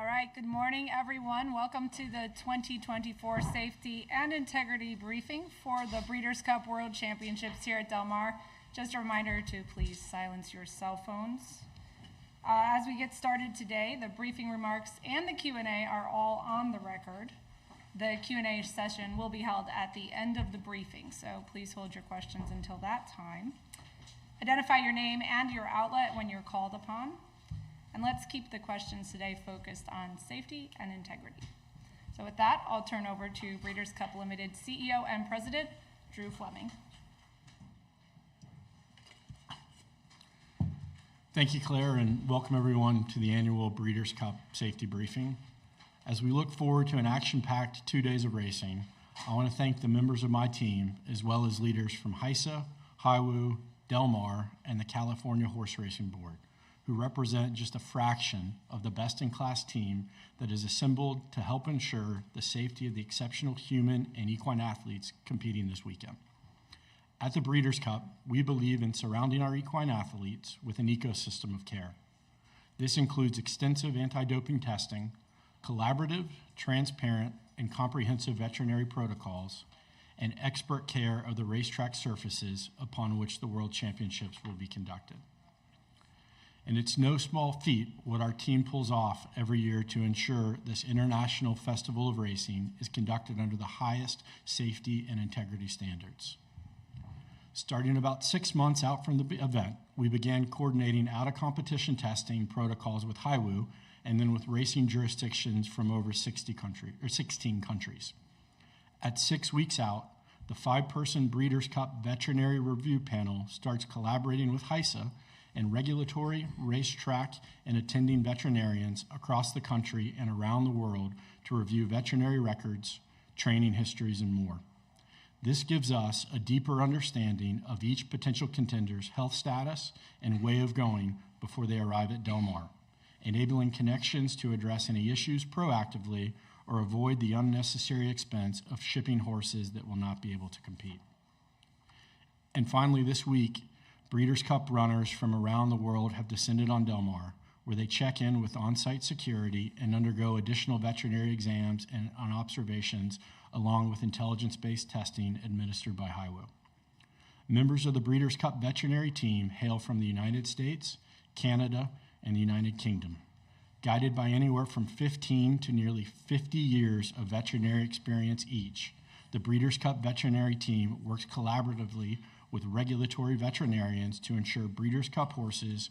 All right, good morning, everyone. Welcome to the 2024 Safety and Integrity Briefing for the Breeders' Cup World Championships here at Del Mar. Just a reminder to please silence your cell phones. As we get started today, the briefing remarks and the Q&A are all on the record. The Q&A session will be held at the end of the briefing, so please hold your questions until that time. Identify your name and your outlet when you're called upon. And let's keep the questions today focused on safety and integrity. So with that, I'll turn over to Breeders' Cup Limited CEO and President, Drew Fleming. Thank you, Claire, and welcome everyone to the annual Breeders' Cup Safety Briefing. As we look forward to an action-packed 2 days of racing, I want to thank the members of my team, as well as leaders from HISA, HIWU, Del Mar, and the California Horse Racing Board, who represent just a fraction of the best-in-class team that is assembled to help ensure the safety of the exceptional human and equine athletes competing this weekend. At the Breeders' Cup, we believe in surrounding our equine athletes with an ecosystem of care. This includes extensive anti-doping testing, collaborative, transparent, and comprehensive veterinary protocols, and expert care of the racetrack surfaces upon which the World Championships will be conducted. And it's no small feat what our team pulls off every year to ensure this international festival of racing is conducted under the highest safety and integrity standards. Starting about 6 months out from the event, we began coordinating out-of-competition testing protocols with HIWU and then with racing jurisdictions from over 16 countries. At 6 weeks out, the 5-person Breeders' Cup Veterinary Review Panel starts collaborating with HISA and regulatory, racetrack, and attending veterinarians across the country and around the world to review veterinary records, training histories, and more. This gives us a deeper understanding of each potential contender's health status and way of going before they arrive at Del Mar, enabling connections to address any issues proactively or avoid the unnecessary expense of shipping horses that will not be able to compete. And finally, this week, Breeders' Cup runners from around the world have descended on Del Mar, where they check in with on-site security and undergo additional veterinary exams and observations, along with intelligence-based testing administered by HIWU. Members of the Breeders' Cup veterinary team hail from the United States, Canada, and the United Kingdom. Guided by anywhere from 15 to nearly 50 years of veterinary experience each, the Breeders' Cup veterinary team works collaboratively with regulatory veterinarians to ensure Breeders' Cup horses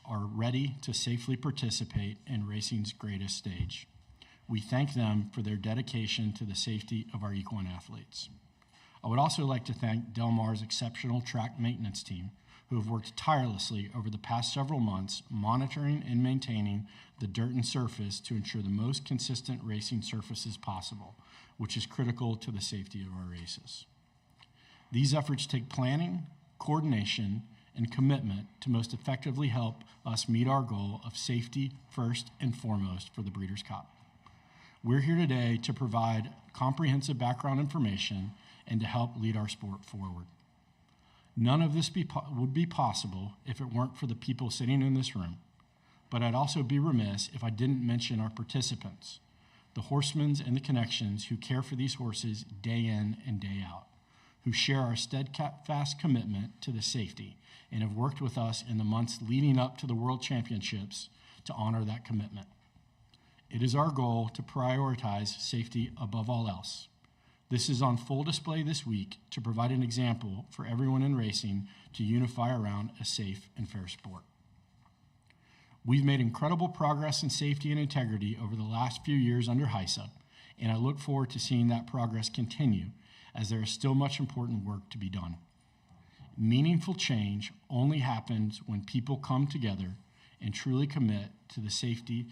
are ready to safely participate in racing's greatest stage. We thank them for their dedication to the safety of our equine athletes. I would also like to thank Del Mar's exceptional track maintenance team, who have worked tirelessly over the past several months monitoring and maintaining the dirt and surface to ensure the most consistent racing surfaces possible, which is critical to the safety of our races. These efforts take planning, coordination, and commitment to most effectively help us meet our goal of safety first and foremost for the Breeders' Cup. We're here today to provide comprehensive background information and to help lead our sport forward. None of this would be possible if it weren't for the people sitting in this room, but I'd also be remiss if I didn't mention our participants, the horsemen and the connections who care for these horses day in and day out, who share our steadfast commitment to the safety and have worked with us in the months leading up to the World Championships to honor that commitment. It is our goal to prioritize safety above all else. This is on full display this week to provide an example for everyone in racing to unify around a safe and fair sport. We've made incredible progress in safety and integrity over the last few years under HISA, and I look forward to seeing that progress continue, as there is still much important work to be done. Meaningful change only happens when people come together and truly commit to safety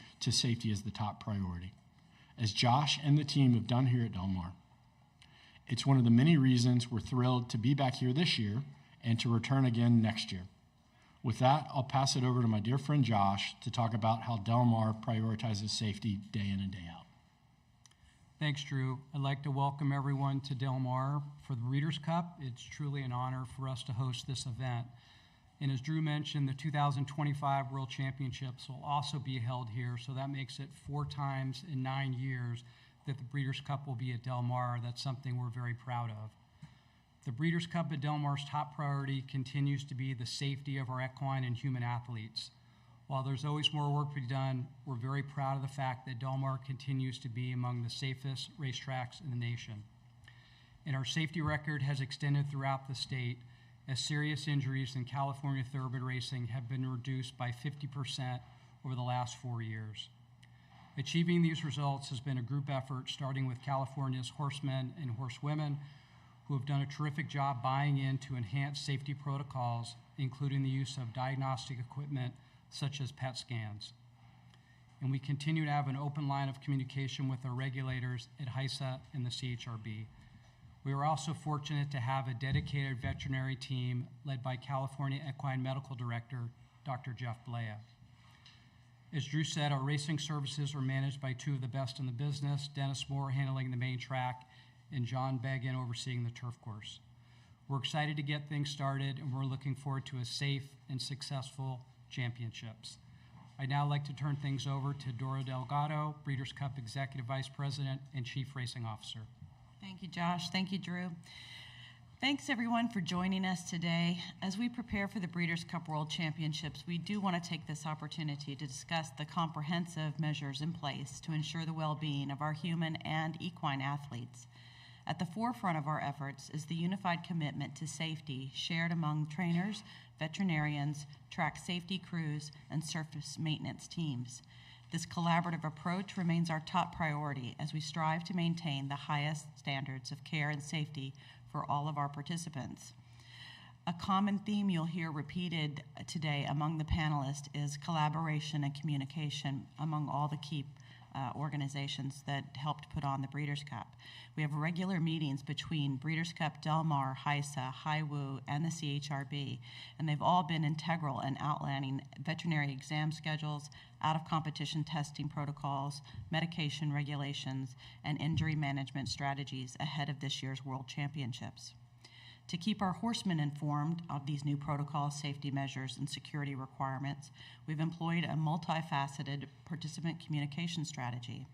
as the top priority, as Josh and the team have done here at Del Mar. It's one of the many reasons we're thrilled to be back here this year and to return again next year. With that, I'll pass it over to my dear friend Josh to talk about how Del Mar prioritizes safety day in and day out. Thanks, Drew. I'd like to welcome everyone to Del Mar for the Breeders' Cup. It's truly an honor for us to host this event. And as Drew mentioned, the 2025 World Championships will also be held here, so that makes it 4 times in 9 years that the Breeders' Cup will be at Del Mar. That's something we're very proud of. The Breeders' Cup at Del Mar's top priority continues to be the safety of our equine and human athletes. While there's always more work to be done, we're very proud of the fact that Del Mar continues to be among the safest racetracks in the nation. And our safety record has extended throughout the state, as serious injuries in California thoroughbred racing have been reduced by 50% over the last 4 years. Achieving these results has been a group effort, starting with California's horsemen and horsewomen, who have done a terrific job buying into enhanced safety protocols, including the use of diagnostic equipment such as PET scans. And we continue to have an open line of communication with our regulators at HISA and the CHRB. We are also fortunate to have a dedicated veterinary team led by California Equine Medical Director, Dr. Jeff Blea. As Drew said, our racing services are managed by 2 of the best in the business, Dennis Moore handling the main track and John Began overseeing the turf course. We're excited to get things started, and we're looking forward to a safe and successful championships. I'd now like to turn things over to Dora Delgado, Breeders' Cup Executive Vice President and Chief Racing Officer. Thank you, Josh. Thank you, Drew. Thanks, everyone, for joining us today. As we prepare for the Breeders' Cup World Championships, we do want to take this opportunity to discuss the comprehensive measures in place to ensure the well-being of our human and equine athletes. At the forefront of our efforts is the unified commitment to safety shared among trainers, veterinarians, track safety crews, and surface maintenance teams. This collaborative approach remains our top priority as we strive to maintain the highest standards of care and safety for all of our participants. A common theme you'll hear repeated today among the panelists is collaboration and communication among all the key organizations that helped put on the Breeders' Cup. We have regular meetings between Breeders' Cup, Del Mar, HISA, HIWU, and the CHRB, and they've all been integral in outlining veterinary exam schedules, out-of-competition testing protocols, medication regulations, and injury management strategies ahead of this year's World Championships. To keep our horsemen informed of these new protocols, safety measures, and security requirements, we've employed a multifaceted participant communication strategy.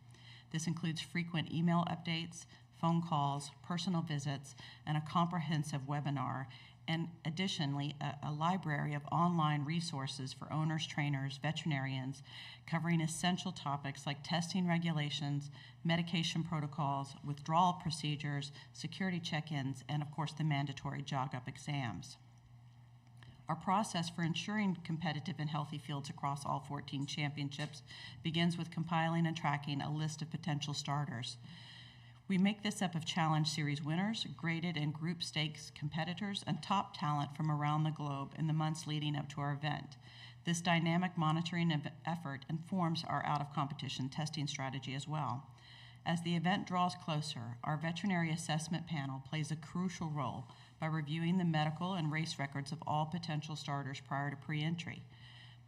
This includes frequent email updates, phone calls, personal visits, and a comprehensive webinar, and additionally, a library of online resources for owners, trainers, veterinarians, covering essential topics like testing regulations, medication protocols, withdrawal procedures, security check-ins, and of course the mandatory jog-up exams. Our process for ensuring competitive and healthy fields across all 14 championships begins with compiling and tracking a list of potential starters. We make this up of Challenge Series winners, graded and group stakes competitors, and top talent from around the globe in the months leading up to our event. This dynamic monitoring effort informs our out-of-competition testing strategy as well. As the event draws closer, our veterinary assessment panel plays a crucial role by reviewing the medical and race records of all potential starters prior to pre-entry.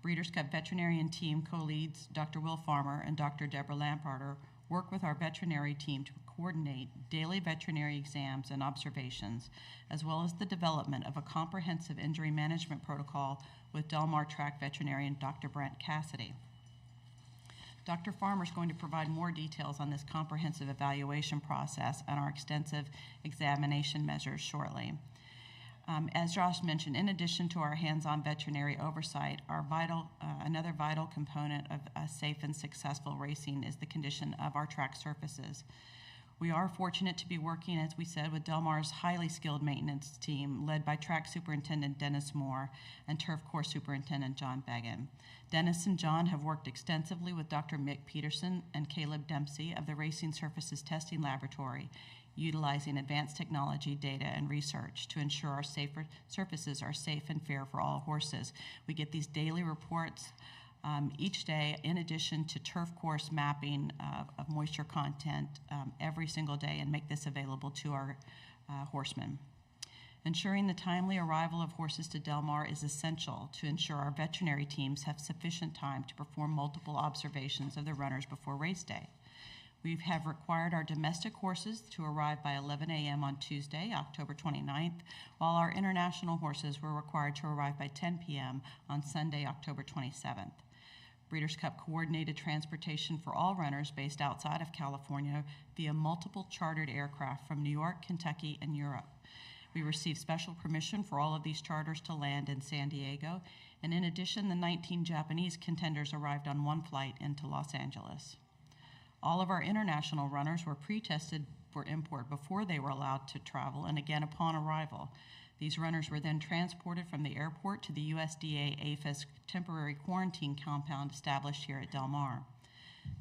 Breeders' Cup veterinarian team co-leads Dr. Will Farmer and Dr. Deborah Lamparter work with our veterinary team to coordinate daily veterinary exams and observations, as well as the development of a comprehensive injury management protocol with Del Mar track veterinarian Dr. Brent Cassidy. Dr. Farmer is going to provide more details on this comprehensive evaluation process and our extensive examination measures shortly. As Josh mentioned, in addition to our hands-on veterinary oversight, another vital component of safe and successful racing is the condition of our track surfaces. We are fortunate to be working, as we said, with Del Mar's highly skilled maintenance team led by track superintendent Dennis Moore and turf course superintendent John Began. Dennis and John have worked extensively with Dr. Mick Peterson and Caleb Dempsey of the Racing Surfaces Testing Laboratory, utilizing advanced technology, data, and research to ensure our safer surfaces are safe and fair for all horses. We get these daily reports each day, in addition to turf course mapping of moisture content every single day, and make this available to our horsemen. Ensuring the timely arrival of horses to Del Mar is essential to ensure our veterinary teams have sufficient time to perform multiple observations of the runners before race day. We have required our domestic horses to arrive by 11 a.m. on Tuesday, October 29th, while our international horses were required to arrive by 10 p.m. on Sunday, October 27th. Breeders' Cup coordinated transportation for all runners based outside of California via multiple chartered aircraft from New York, Kentucky, and Europe. We received special permission for all of these charters to land in San Diego, and in addition, the 19 Japanese contenders arrived on one flight into Los Angeles. All of our international runners were pre-tested for import before they were allowed to travel, and again upon arrival. These runners were then transported from the airport to the USDA-APHIS temporary quarantine compound established here at Del Mar.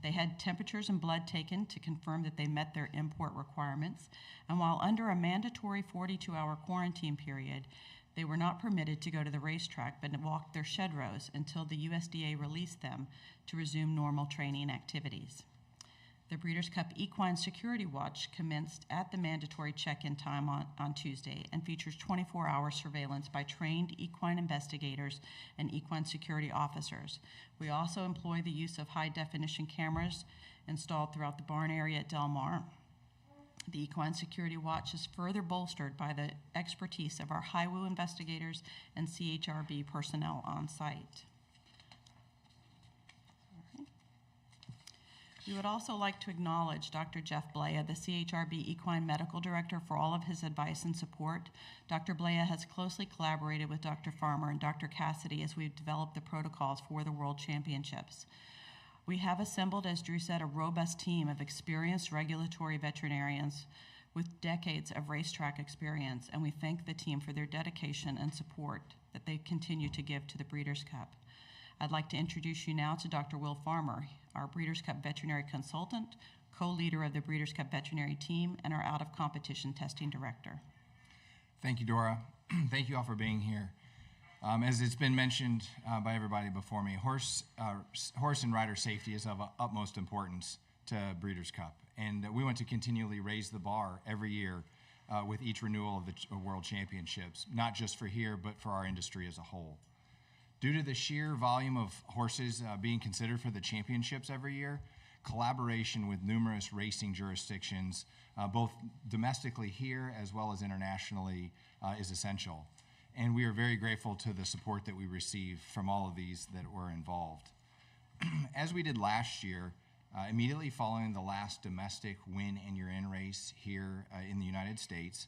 They had temperatures and blood taken to confirm that they met their import requirements, and while under a mandatory 42-hour quarantine period, they were not permitted to go to the racetrack but walked their shed rows until the USDA released them to resume normal training activities. The Breeders' Cup Equine Security Watch commenced at the mandatory check-in time on Tuesday and features 24-hour surveillance by trained equine investigators and equine security officers. We also employ the use of high-definition cameras installed throughout the barn area at Del Mar. The Equine Security Watch is further bolstered by the expertise of our HIWU investigators and CHRB personnel on site. We would also like to acknowledge Dr. Jeff Blea, the CHRB Equine Medical Director, for all of his advice and support. Dr. Blea has closely collaborated with Dr. Farmer and Dr. Cassidy as we've developed the protocols for the World Championships. We have assembled, as Drew said, a robust team of experienced regulatory veterinarians with decades of racetrack experience, and we thank the team for their dedication and support that they continue to give to the Breeders' Cup. I'd like to introduce you now to Dr. Will Farmer, our Breeders' Cup veterinary consultant, co-leader of the Breeders' Cup veterinary team, and our out-of-competition testing director. Thank you, Dora. Thank you all for being here. As it's been mentioned by everybody before me, horse and rider safety is of utmost importance to Breeders' Cup, and we want to continually raise the bar every year with each renewal of the World Championships, not just for here, but for our industry as a whole. Due to the sheer volume of horses being considered for the championships every year, collaboration with numerous racing jurisdictions, both domestically here as well as internationally, is essential. And we are very grateful to the support that we receive from all of these that were involved. As we did last year, immediately following the last domestic win and you're in race here in the United States,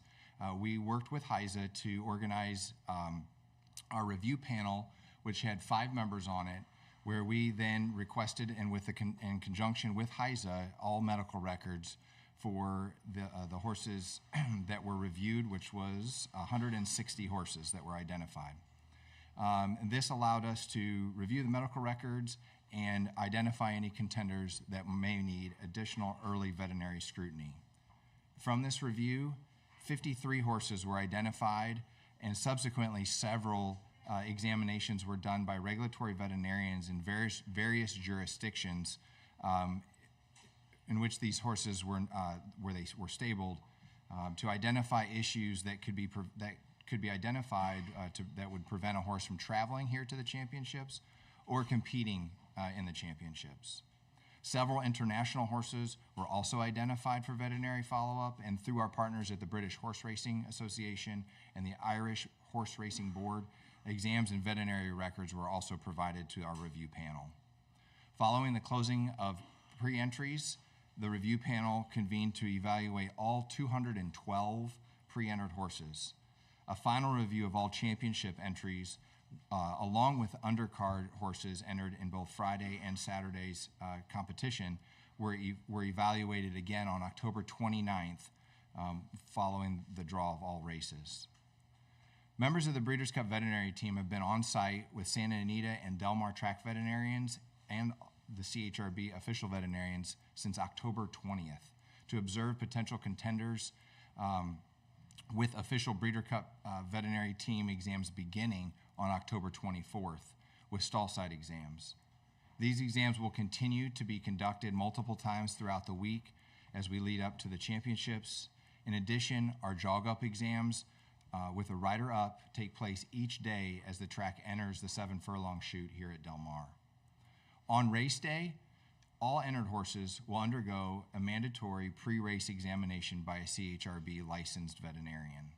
we worked with HISA to organize our review panel, which had 5 members on it, where we then requested, and in conjunction with HISA, all medical records for the horses that were reviewed, which was 160 horses that were identified. And this allowed us to review the medical records and identify any contenders that may need additional early veterinary scrutiny. From this review, 53 horses were identified, and subsequently several examinations were done by regulatory veterinarians in various jurisdictions in which these horses were stabled to identify issues that could be identified that would prevent a horse from traveling here to the championships or competing in the championships. Several international horses were also identified for veterinary follow-up, and through our partners at the British Horse Racing Association and the Irish Horse Racing Board, exams and veterinary records were also provided to our review panel. Following the closing of pre-entries, the review panel convened to evaluate all 212 pre-entered horses. A final review of all championship entries, along with undercard horses entered in both Friday and Saturday's competition, were evaluated again on October 29th, following the draw of all races. Members of the Breeders' Cup veterinary team have been on site with Santa Anita and Del Mar track veterinarians and the CHRB official veterinarians since October 20th to observe potential contenders with official Breeders' Cup veterinary team exams beginning on October 24th with stall site exams. These exams will continue to be conducted multiple times throughout the week as we lead up to the championships. In addition, our jog-up exams with a rider up take place each day as the track enters the 7 furlong chute here at Del Mar. On race day, all entered horses will undergo a mandatory pre-race examination by a CHRB licensed veterinarian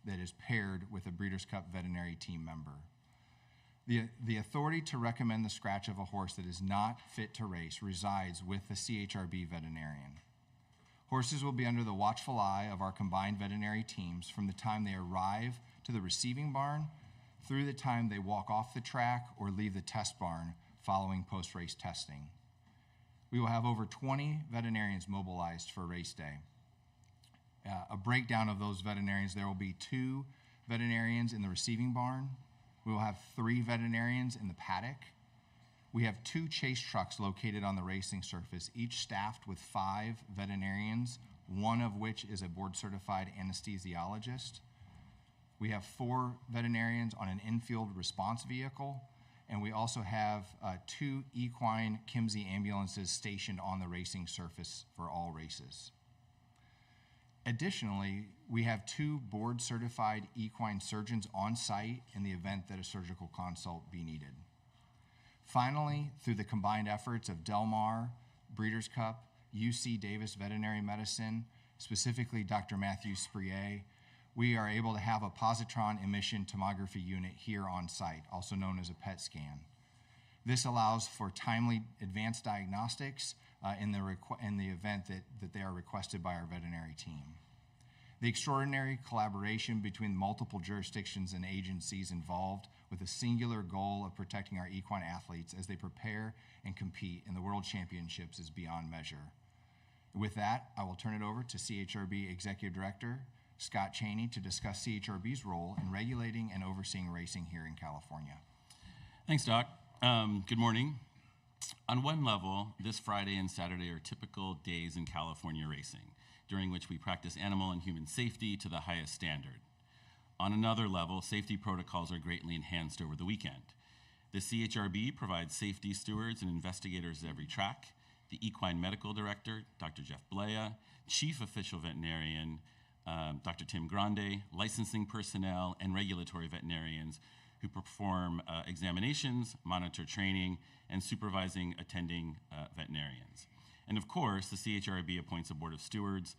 that is paired with a Breeders' Cup veterinary team member. The authority to recommend the scratch of a horse that is not fit to race resides with the CHRB veterinarian. Horses will be under the watchful eye of our combined veterinary teams from the time they arrive to the receiving barn through the time they walk off the track or leave the test barn following post-race testing. We will have over 20 veterinarians mobilized for race day. A breakdown of those veterinarians: there will be 2 veterinarians in the receiving barn. We will have 3 veterinarians in the paddock. We have 2 chase trucks located on the racing surface, each staffed with 5 veterinarians, one of which is a board-certified anesthesiologist. We have 4 veterinarians on an infield response vehicle, and we also have 2 equine Kimsey ambulances stationed on the racing surface for all races. Additionally, we have 2 board-certified equine surgeons on site in the event that a surgical consult be needed. Finally, through the combined efforts of Del Mar, Breeders' Cup, UC Davis Veterinary Medicine, specifically Dr. Matthew Sprier, we are able to have a positron emission tomography unit here on site, also known as a PET scan. This allows for timely advanced diagnostics in the event that they are requested by our veterinary team. The extraordinary collaboration between multiple jurisdictions and agencies involved with a singular goal of protecting our equine athletes as they prepare and compete in the World Championships is beyond measure. With that, I will turn it over to CHRB Executive Director Scott Cheney to discuss CHRB's role in regulating and overseeing racing here in California. Thanks, Doc. Good morning. On one level, this Friday and Saturday are typical days in California racing, during which we practice animal and human safety to the highest standard. On another level, safety protocols are greatly enhanced over the weekend. The CHRB provides safety stewards and investigators at every track. The Equine Medical Director, Dr. Jeff Blea, Chief Official Veterinarian, Dr. Tim Grande, licensing personnel, and regulatory veterinarians who perform examinations, monitor training, and supervising attending veterinarians. And of course, the CHRB appoints a board of stewards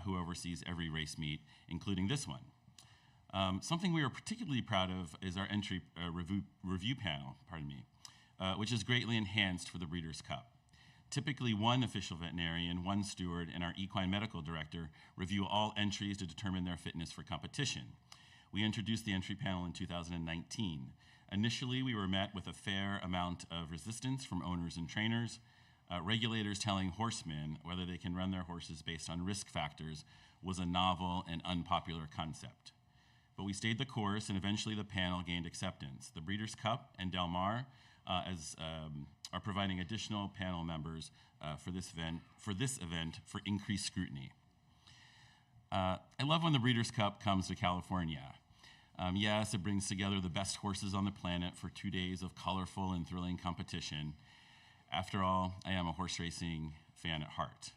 who oversees every race meet, including this one. Something we are particularly proud of is our entry review panel, which is greatly enhanced for the Breeders' Cup. Typically, one official veterinarian, one steward, and our equine medical director review all entries to determine their fitness for competition. We introduced the entry panel in 2019. Initially, we were met with a fair amount of resistance from owners and trainers. Regulators telling horsemen whether they can run their horses based on risk factors was a novel and unpopular concept. But we stayed the course, and eventually the panel gained acceptance. The Breeders' Cup and Del Mar are providing additional panel members for this event for increased scrutiny. I love when the Breeders' Cup comes to California. Yes, it brings together the best horses on the planet for 2 days of colorful and thrilling competition. After all, I am a horse racing fan at heart.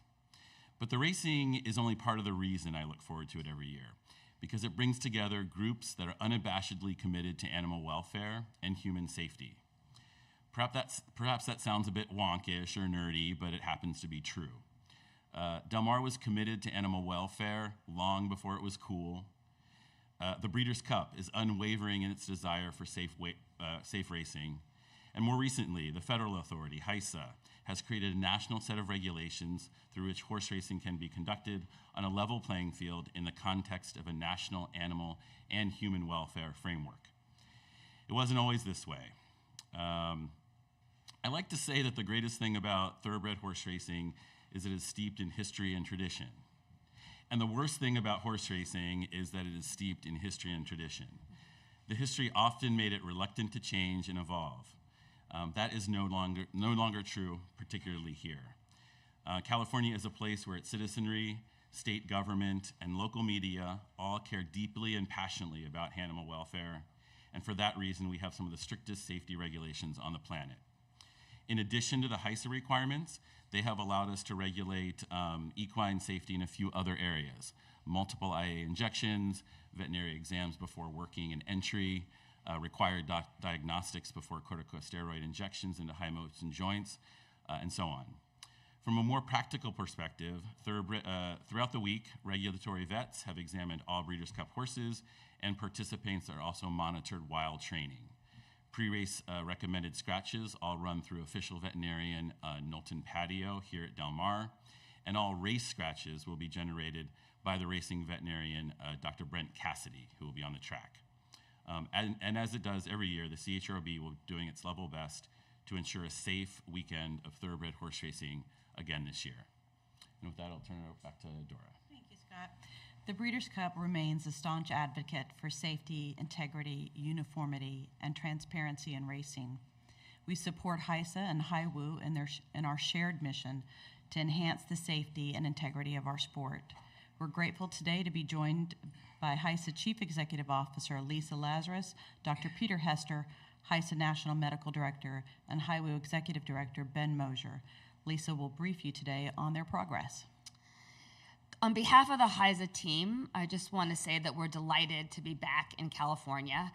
But the racing is only part of the reason I look forward to it every year, because it brings together groups that are unabashedly committed to animal welfare and human safety. Perhaps that sounds a bit wonkish or nerdy, but it happens to be true. Del Mar was committed to animal welfare long before it was cool. The Breeders' Cup is unwavering in its desire for safe racing. And more recently, the federal authority, HISA, has created a national set of regulations through which horse racing can be conducted on a level playing field in the context of a national animal and human welfare framework. It wasn't always this way. I like to say that the greatest thing about thoroughbred horse racing is it is steeped in history and tradition. And the worst thing about horse racing is that it is steeped in history and tradition. The history often made it reluctant to change and evolve. That is no longer true, particularly here. California is a place where its citizenry, state government, and local media all care deeply and passionately about animal welfare, and for that reason, we have some of the strictest safety regulations on the planet. In addition to the HISA requirements, they have allowed us to regulate equine safety in a few other areas: multiple IA injections, veterinary exams before working and entry, required diagnostics before corticosteroid injections into high motion joints, and so on. From a more practical perspective, throughout the week, regulatory vets have examined all Breeders' Cup horses, and participants are also monitored while training. Pre-race recommended scratches all run through official veterinarian Knowlton Patio here at Del Mar, and all race scratches will be generated by the racing veterinarian Dr. Brent Cassidy, who will be on the track. And as it does every year, the CHRB will be doing its level best to ensure a safe weekend of thoroughbred horse racing again this year. And with that, I'll turn it back to Dora. Thank you, Scott. The Breeders' Cup remains a staunch advocate for safety, integrity, uniformity, and transparency in racing. We support HISA and HIWU in our shared mission to enhance the safety and integrity of our sport. We're grateful today to be joined by HISA Chief Executive Officer Lisa Lazarus, Dr. Peter Hester, HISA National Medical Director, and HIWU Executive Director Ben Mosier. Lisa will brief you today on their progress. On behalf of the HISA team, I just want to say that we're delighted to be back in California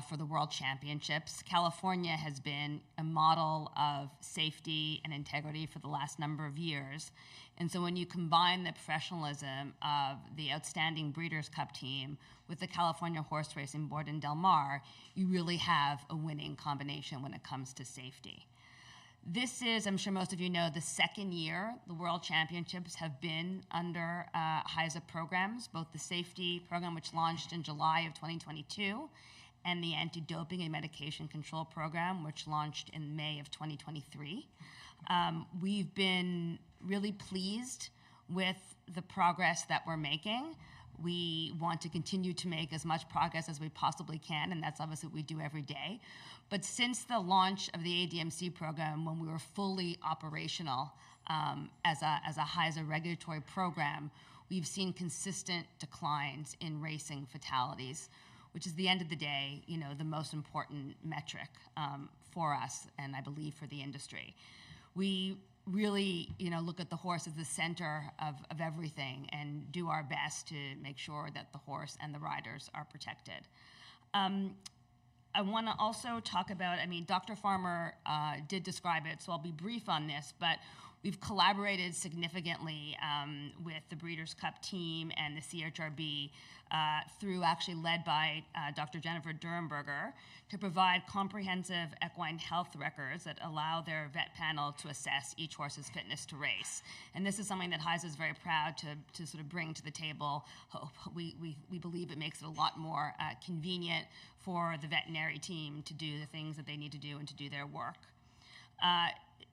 for the World Championships. California has been a model of safety and integrity for the last number of years. And so when you combine the professionalism of the outstanding Breeders' Cup team with the California Horse Racing Board in Del Mar, you really have a winning combination when it comes to safety. This is, I'm sure most of you know, the second year the World Championships have been under HISA programs, both the safety program, which launched in July of 2022, and the anti-doping and medication control program, which launched in May of 2023. We've been really pleased with the progress that we're making. We want to continue to make as much progress as we possibly can, and that's obviously what we do every day. But since the launch of the ADMC program, when we were fully operational as a HISA regulatory program, we've seen consistent declines in racing fatalities, which is, the end of the day, the most important metric for us, and I believe for the industry. We really, look at the horse as the center of everything and do our best to make sure that the horse and the riders are protected. I want to also talk about, Dr. Farmer did describe it, so I'll be brief on this, but we've collaborated significantly with the Breeders' Cup team and the CHRB through, actually led by Dr. Jennifer Durenberger, to provide comprehensive equine health records that allow their vet panel to assess each horse's fitness to race. And this is something that HISA is very proud to sort of bring to the table. We believe it makes it a lot more convenient for the veterinary team to do the things that they need to do and to do their work.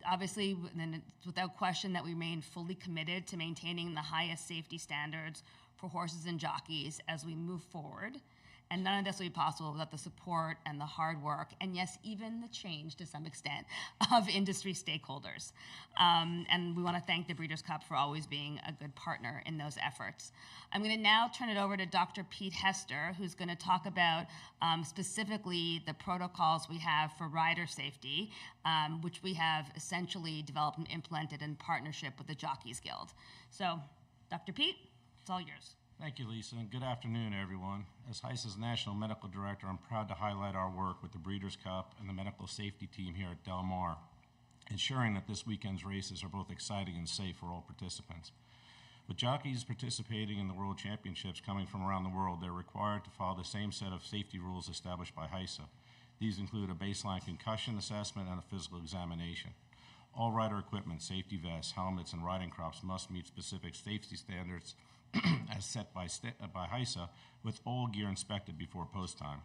Obviously, and it's without question that we remain fully committed to maintaining the highest safety standards for horses and jockeys as we move forward. And none of this will be possible without the support and the hard work, and yes, even the change to some extent, of industry stakeholders. And we want to thank the Breeders' Cup for always being a good partner in those efforts. I'm going to now turn it over to Dr. Pete Hester, who's going to talk about specifically the protocols we have for rider safety, which we have essentially developed and implemented in partnership with the Jockeys Guild. So, Dr. Pete, it's all yours. Thank you, Lisa, and good afternoon, everyone. As HISA's National Medical Director, I'm proud to highlight our work with the Breeders' Cup and the medical safety team here at Del Mar, ensuring that this weekend's races are both exciting and safe for all participants. With jockeys participating in the World Championships coming from around the world, they're required to follow the same set of safety rules established by HISA. These include a baseline concussion assessment and a physical examination. All rider equipment, safety vests, helmets, and riding crops must meet specific safety standards as set by HISA, with all gear inspected before post time.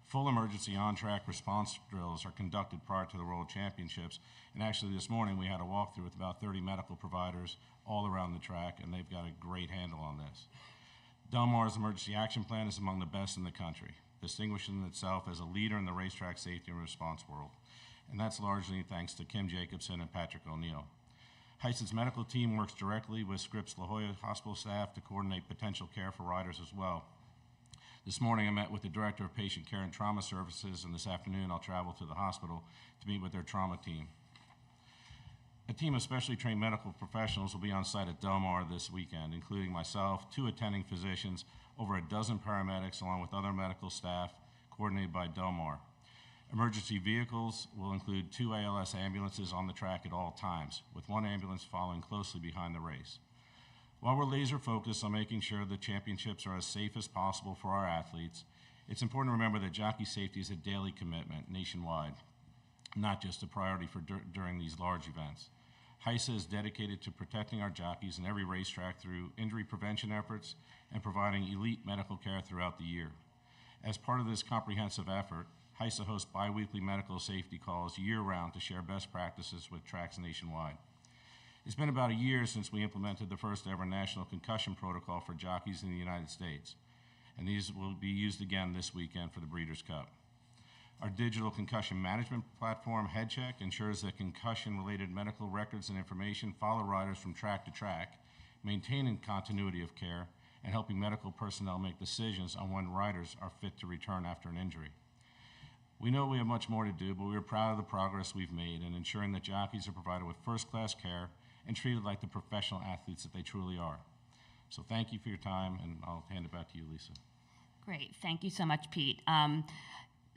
Full emergency on-track response drills are conducted prior to the World Championships, and actually this morning we had a walkthrough with about 30 medical providers all around the track, and they've got a great handle on this. Del Mar's emergency action plan is among the best in the country, distinguishing itself as a leader in the racetrack safety and response world, and that's largely thanks to Kim Jacobson and Patrick O'Neill. HISA's medical team works directly with Scripps La Jolla Hospital staff to coordinate potential care for riders as well. This morning I met with the Director of Patient Care and Trauma Services, and this afternoon I'll travel to the hospital to meet with their trauma team. A team of specially trained medical professionals will be on site at Del Mar this weekend, including myself, 2 attending physicians, over a dozen paramedics, along with other medical staff coordinated by Del Mar. Emergency vehicles will include 2 ALS ambulances on the track at all times, with 1 ambulance following closely behind the race. While we're laser focused on making sure the championships are as safe as possible for our athletes, it's important to remember that jockey safety is a daily commitment nationwide, not just a priority for during these large events. HISA is dedicated to protecting our jockeys in every racetrack through injury prevention efforts and providing elite medical care throughout the year. As part of this comprehensive effort, HISA hosts bi-weekly medical safety calls year-round to share best practices with tracks nationwide. It's been about a year since we implemented the first ever national concussion protocol for jockeys in the United States, and these will be used again this weekend for the Breeders' Cup. Our digital concussion management platform, HeadCheck, ensures that concussion-related medical records and information follow riders from track to track, maintaining continuity of care and helping medical personnel make decisions on when riders are fit to return after an injury. We know we have much more to do, but we are proud of the progress we've made in ensuring that jockeys are provided with first-class care and treated like the professional athletes that they truly are. So thank you for your time, and I'll hand it back to you, Lisa. Great. Thank you so much, Pete.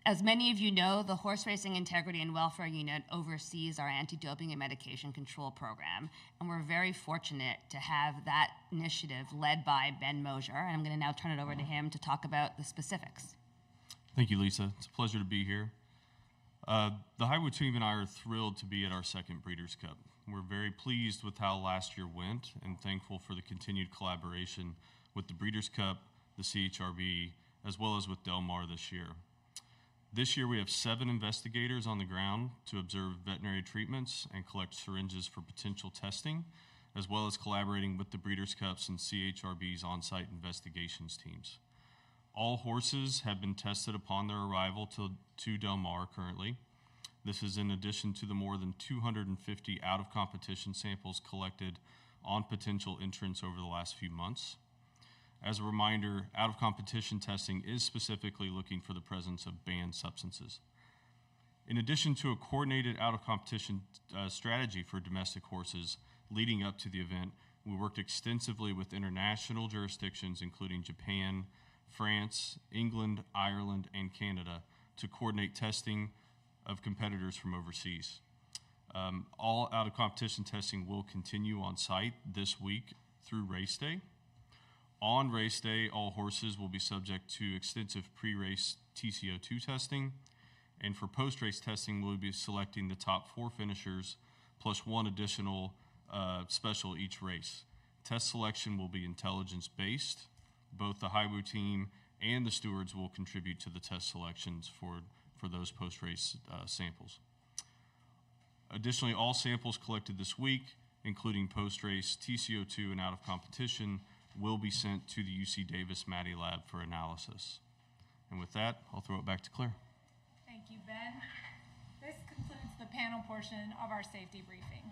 As many of you know, the Horse Racing Integrity and Welfare Unit oversees our anti-doping and medication control program, and we're very fortunate to have that initiative led by Ben Mosier, and I'm going to now turn it over to him to talk about the specifics. Thank you, Lisa. It's a pleasure to be here. The Highway team and I are thrilled to be at our second Breeders' Cup. We're very pleased with how last year went and thankful for the continued collaboration with the Breeders' Cup, the CHRB, as well as with Del Mar this year. This year we have 7 investigators on the ground to observe veterinary treatments and collect syringes for potential testing, as well as collaborating with the Breeders' Cups and CHRB's on-site investigations teams. All horses have been tested upon their arrival to Del Mar currently. This is in addition to the more than 250 out-of-competition samples collected on potential entrants over the last few months. As a reminder, out-of-competition testing is specifically looking for the presence of banned substances. In addition to a coordinated out-of-competition strategy for domestic horses leading up to the event, we worked extensively with international jurisdictions, including Japan, France, England, Ireland, and Canada, to coordinate testing of competitors from overseas. All out-of-competition testing will continue on site this week through race day. On race day, all horses will be subject to extensive pre-race TCO2 testing, and for post-race testing, we'll be selecting the top 4 finishers plus 1 additional special each race. Test selection will be intelligence-based. Both the Highway team and the stewards will contribute to the test selections for those post-race samples. Additionally, all samples collected this week, including post-race TCO2 and out-of-competition, will be sent to the UC Davis Maddie Lab for analysis. And with that, I'll throw it back to Claire. Thank you, Ben. This concludes the panel portion of our safety briefing.